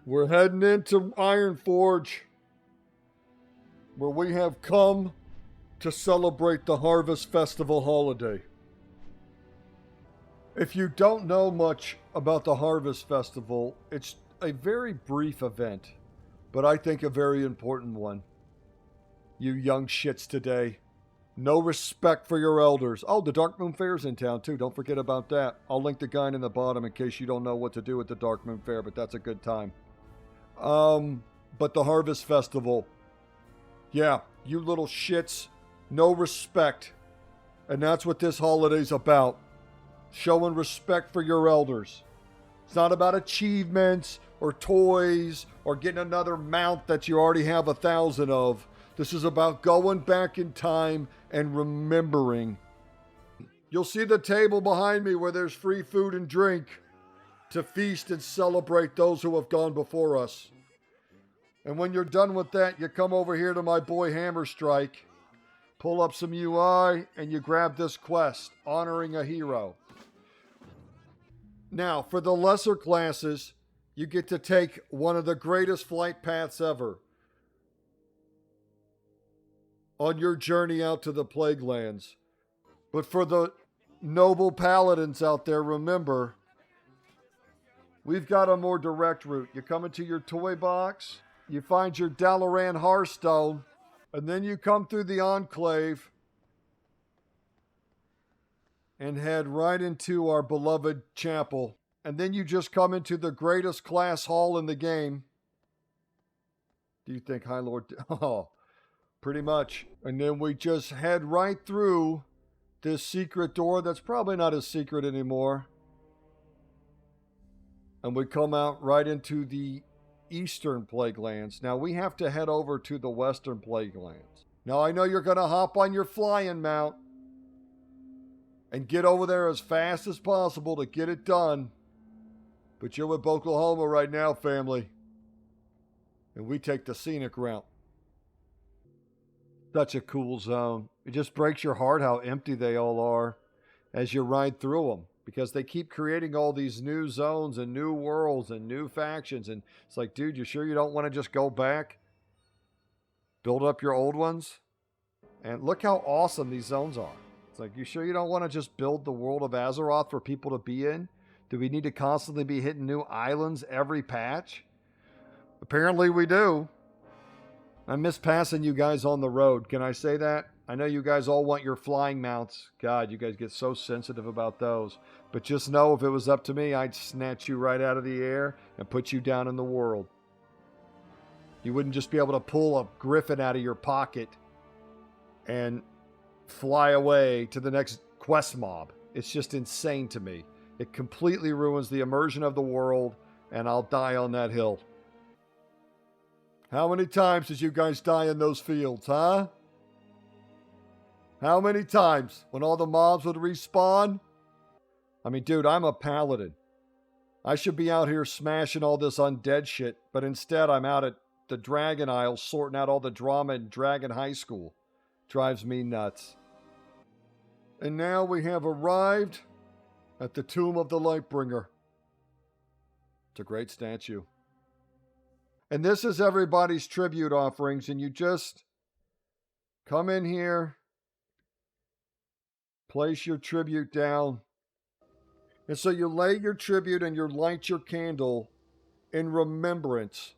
We're heading into Ironforge, where we have come to celebrate the Harvest Festival holiday. If you don't know much about the Harvest Festival, it's a very brief event, but I think a very important one. You young shits today. No respect for your elders. Oh, the Darkmoon Faire's in town too. Don't forget about that. I'll link the guide in the bottom in case you don't know what to do at the Darkmoon Faire, but that's a good time. But the Harvest Festival. Yeah, you little shits. No respect. And that's what this holiday's about. Showing respect for your elders. It's not about achievements or toys or getting another mount that you already have 1,000 of. This is about going back in time and remembering. You'll see the table behind me where there's free food and drink to feast and celebrate those who have gone before us. And when you're done with that, you come over here to my boy Hammerstrike, pull up some UI, and you grab this quest, Honoring a Hero. Now, for the lesser classes, you get to take one of the greatest flight paths ever on your journey out to the Plague Lands. But for the noble paladins out there, remember, we've got a more direct route. You come into your toy box, you find your Dalaran Hearthstone, and then you come through the Enclave and head right into our beloved chapel. And then you just come into the greatest class hall in the game. Do you think, High Lord? Oh, pretty much. And then we just head right through this secret door that's probably not as secret anymore. And we come out right into the Eastern Plague Lands. Now we have to head over to the Western Plague Lands. Now I know you're going to hop on your flying mount and get over there as fast as possible to get it done. But you're with Oklahoma right now, family. And we take the scenic route. Such a cool zone. It just breaks your heart how empty they all are as you ride through them. Because they keep creating all these new zones and new worlds and new factions. And it's like, dude, you sure you don't want to just go back? Build up your old ones? And look how awesome these zones are. It's like, you sure you don't want to just build the world of Azeroth for people to be in? Do we need to constantly be hitting new islands every patch? Apparently we do. I miss passing you guys on the road. Can I say that? I know you guys all want your flying mounts. God, you guys get so sensitive about those. But just know if it was up to me, I'd snatch you right out of the air and put you down in the world. You wouldn't just be able to pull a griffin out of your pocket and fly away to the next quest mob. It's just insane to me. It completely ruins the immersion of the world, and I'll die on that hill. How many times did you guys die in those fields, huh? How many times when all the mobs would respawn? I mean, dude, I'm a paladin. I should be out here smashing all this undead shit, but instead I'm out at the Dragon Isle sorting out all the drama in Dragon High School. Drives me nuts. And now we have arrived at the tomb of the Lightbringer. It's a great statue. And this is everybody's tribute offerings, and you just come in here, place your tribute down, and so you lay your tribute and you light your candle in remembrance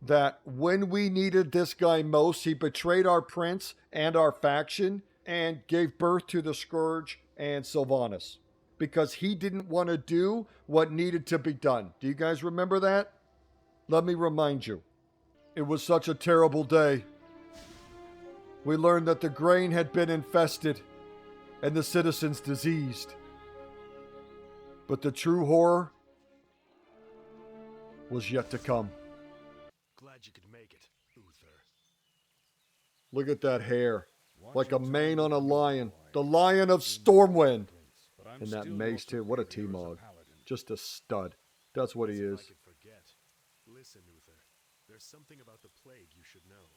that when we needed this guy most, he betrayed our prince and our faction and gave birth to the Scourge and Sylvanas because he didn't want to do what needed to be done. Do you guys remember that? Let me remind you. It was such a terrible day. We learned that the grain had been infested and the citizens diseased. But the true horror was yet to come. Glad you could make it, Uther. Look at that hair. Like a mane on a lion. The Lion of Stormwind. And that mace too. What a T-Mog. Just a stud. That's what he is. Listen, Uther. There's something about the plague you should know.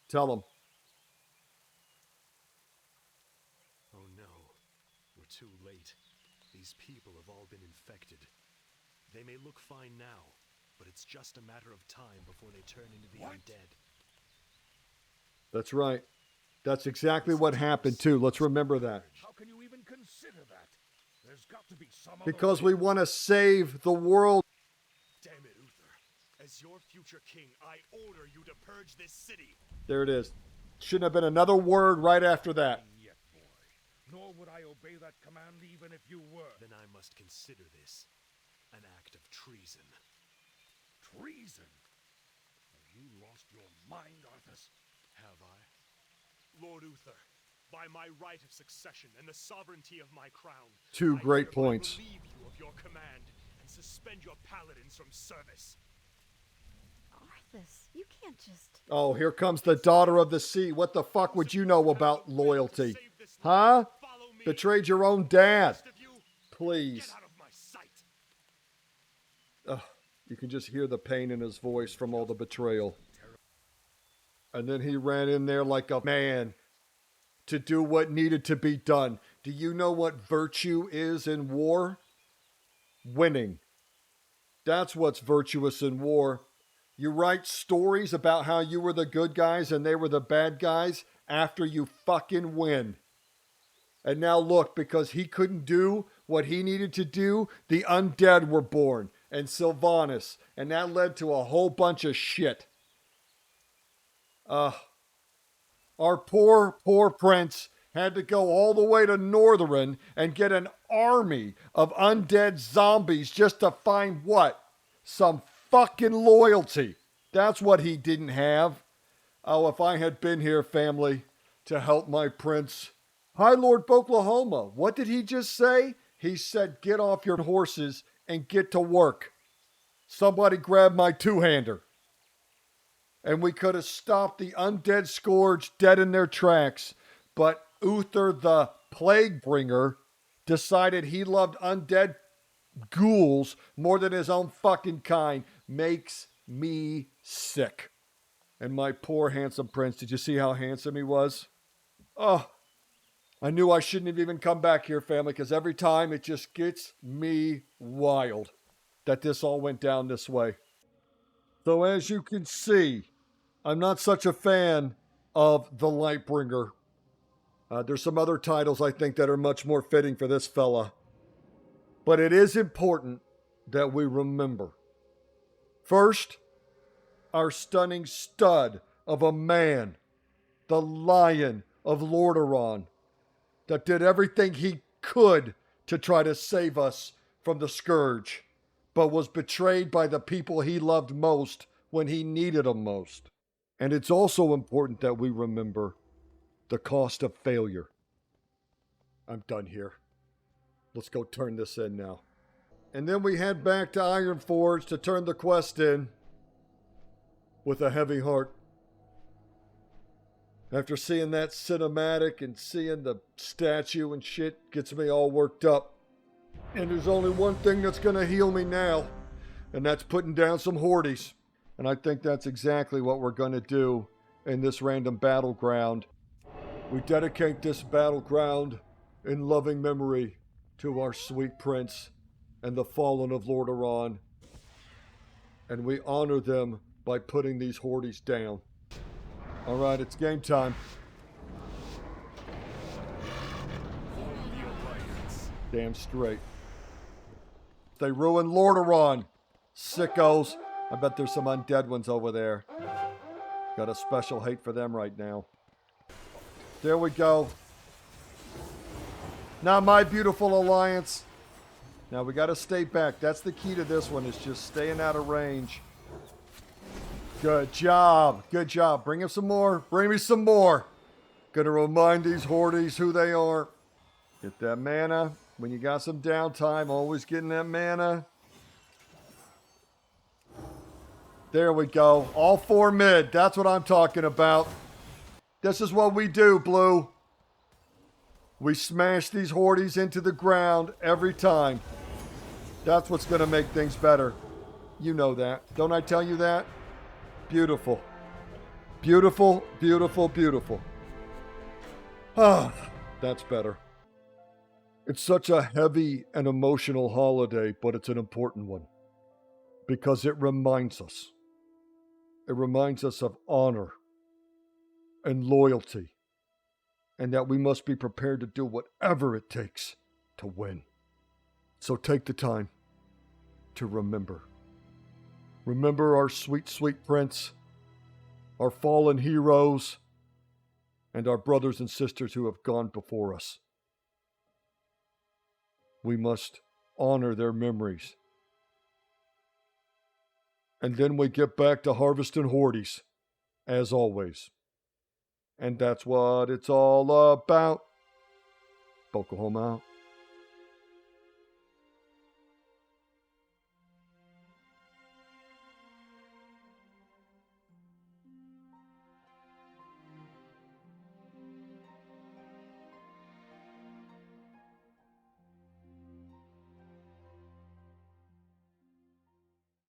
Tell him. Oh no. We're too late. These people have all been infected. They may look fine now, but it's just a matter of time before they turn into the undead. That's right. That's exactly what happened too. Let's remember that. How can you even consider that? There's got to be some other Because way. we want to save the world. Damn it, Uther. As your future king, I order you to purge this city. There it is. Shouldn't have been another word right after that. Yet, boy, nor would I obey that command even if you were. Then I must consider this an act of treason. Treason? Have you lost your mind, Arthas? Have I? Lord Uther, by my right of succession and the sovereignty of my crown, Two I great hereby points. relieve you of your command and suspend your paladins from service. Arthas, you can't just... Oh, here comes the daughter of the sea. What the fuck would you know about loyalty? Huh? Follow me. Betrayed your own dad. Rest of you, Please. get out of my sight. Ugh, you can just hear the pain in his voice from all the betrayal. And then he ran in there like a man to do what needed to be done. Do you know what virtue is in war? Winning. That's what's virtuous in war. You write stories about how you were the good guys and they were the bad guys after you fucking win. And now look, because he couldn't do what he needed to do, the undead were born, and Sylvanas, and that led to a whole bunch of shit. Our poor prince had to go all the way to Northern and get an army of undead zombies just to find what? Some fucking loyalty. That's what he didn't have. Oh, if I had been here, family, to help my prince. Hi, Lord Boklahoma. What did he just say? He said, get off your horses and get to work. Somebody grab my two-hander. And we could have stopped the undead scourge dead in their tracks. But Uther the Plaguebringer decided he loved undead ghouls more than his own fucking kind. Makes me sick. And my poor handsome prince, did you see how handsome he was? Oh, I knew I shouldn't have even come back here, family, because every time it just gets me wild that this all went down this way. So as you can see, I'm not such a fan of the Lightbringer. There's some other titles I think that are much more fitting for this fella. But it is important that we remember. First, our stunning stud of a man, the Lion of Lordaeron, that did everything he could to try to save us from the Scourge, but was betrayed by the people he loved most when he needed them most. And it's also important that we remember the cost of failure. I'm done here. Let's go turn this in now. And then we head back to Ironforge to turn the quest in with a heavy heart. After seeing that cinematic and seeing the statue and shit, gets me all worked up. And there's only one thing that's going to heal me now, and that's putting down some hordes. And I think that's exactly what we're going to do in this random battleground. We dedicate this battleground in loving memory to our sweet prince and the fallen of Lordaeron. And we honor them by putting these hordes down. All right, it's game time. Damn straight. They ruined Lordaeron, sickos. I bet there's some undead ones over there. Got a special hate for them right now. There we go. Now my beautiful alliance. Now we got to stay back. That's the key to this one, is just staying out of range. Good job. Good job. Bring him some more. Bring me some more. Gonna remind these hordes who they are. Get that mana. When you got some downtime, always getting that mana. There we go. All 4 mid. That's what I'm talking about. This is what we do, Blue. We smash these hordes into the ground every time. That's what's going to make things better. You know that. Don't I tell you that? Beautiful. Beautiful, beautiful, beautiful. Ah, that's better. It's such a heavy and emotional holiday, but it's an important one. because it reminds us. It reminds us of honor and loyalty, and that we must be prepared to do whatever it takes to win. So take the time to remember. Remember our sweet, sweet prince, our fallen heroes, and our brothers and sisters who have gone before us. We must honor their memories. And then we get back to harvesting Hordes, as always. And that's what it's all about. Bokohoma out.